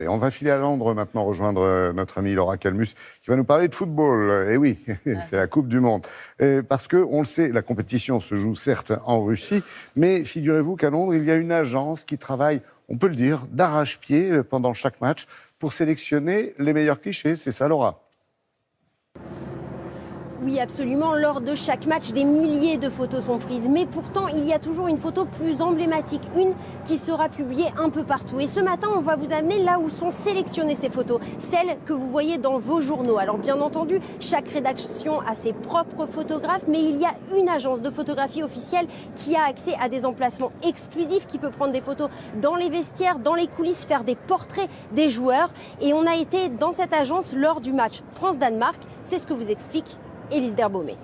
Et on va filer à Londres maintenant, rejoindre notre amie Laura Calmus, qui va nous parler de football. Et oui, c'est la Coupe du Monde. Parce qu'on le sait, la compétition se joue certes en Russie, mais figurez-vous qu'à Londres, il y a une agence qui travaille, on peut le dire, d'arrache-pied pendant chaque match pour sélectionner les meilleurs clichés. C'est ça, Laura ? Oui, absolument. Lors de chaque match, des milliers de photos sont prises. Mais pourtant, il y a toujours une photo plus emblématique, une qui sera publiée un peu partout. Et ce matin, on va vous amener là où sont sélectionnées ces photos, celles que vous voyez dans vos journaux. Alors bien entendu, chaque rédaction a ses propres photographes, mais il y a une agence de photographie officielle qui a accès à des emplacements exclusifs, qui peut prendre des photos dans les vestiaires, dans les coulisses, faire des portraits des joueurs. Et on a été dans cette agence lors du match France-Danemark. C'est ce que vous explique Élise Derbaumet.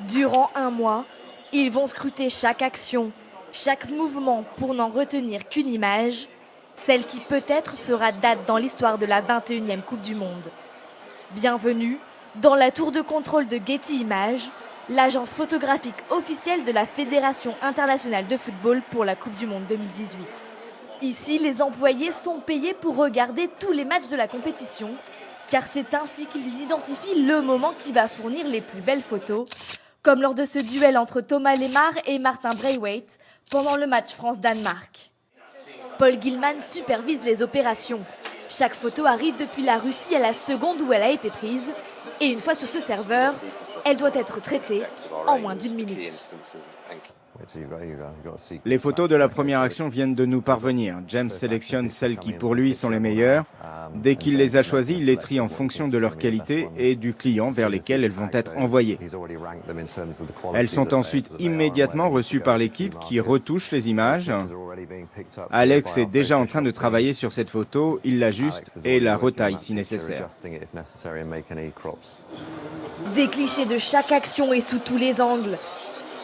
Durant un mois, ils vont scruter chaque action, chaque mouvement pour n'en retenir qu'une image, celle qui peut-être fera date dans l'histoire de la 21e Coupe du Monde. Bienvenue dans la tour de contrôle de Getty Images, l'agence photographique officielle de la Fédération internationale de football pour la Coupe du Monde 2018. Ici, les employés sont payés pour regarder tous les matchs de la compétition, car c'est ainsi qu'ils identifient le moment qui va fournir les plus belles photos, comme lors de ce duel entre Thomas Lemar et Martin Braithwaite pendant le match France-Danemark. Paul Gilman supervise les opérations. Chaque photo arrive depuis la Russie à la seconde où elle a été prise, et une fois sur ce serveur, elle doit être traitée en moins d'1 minute. Les photos de la première action viennent de nous parvenir. James sélectionne celles qui pour lui sont les meilleures. Dès qu'il les a choisies, il les trie en fonction de leur qualité et du client vers lesquels elles vont être envoyées. Elles sont ensuite immédiatement reçues par l'équipe qui retouche les images. Alex est déjà en train de travailler sur cette photo, il l'ajuste et la retaille si nécessaire. Des clichés de chaque action et sous tous les angles.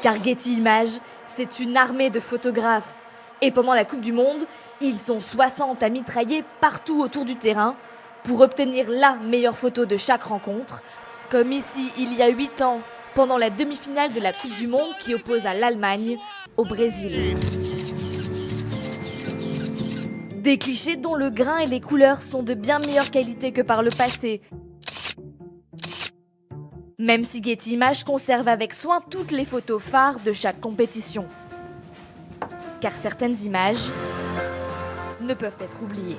Car Getty Images, c'est une armée de photographes. Et pendant la Coupe du Monde, ils sont 60 à mitrailler partout autour du terrain pour obtenir la meilleure photo de chaque rencontre. Comme ici, il y a 8 ans, pendant la demi-finale de la Coupe du Monde qui oppose à l'Allemagne au Brésil. Des clichés dont le grain et les couleurs sont de bien meilleure qualité que par le passé. Même si Getty Images conserve avec soin toutes les photos phares de chaque compétition. Car certaines images ne peuvent être oubliées.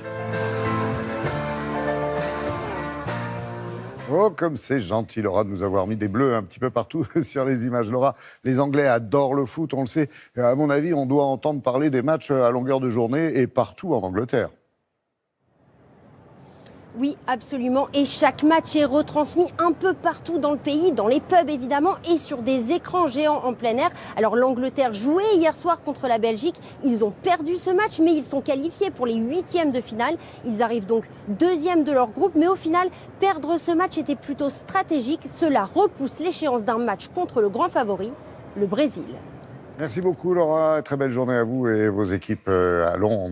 Oh, comme c'est gentil, Laura, de nous avoir mis des bleus un petit peu partout sur les images. Laura, les Anglais adorent le foot, on le sait. Et à mon avis, on doit entendre parler des matchs à longueur de journée et partout en Angleterre. Oui, absolument. Et chaque match est retransmis un peu partout dans le pays, dans les pubs évidemment, et sur des écrans géants en plein air. Alors l'Angleterre jouait hier soir contre la Belgique. Ils ont perdu ce match, mais ils sont qualifiés pour les 8e de finale. Ils arrivent donc 2e de leur groupe. Mais au final, perdre ce match était plutôt stratégique. Cela repousse l'échéance d'un match contre le grand favori, le Brésil. Merci beaucoup, Laura. Très belle journée à vous et vos équipes à Londres.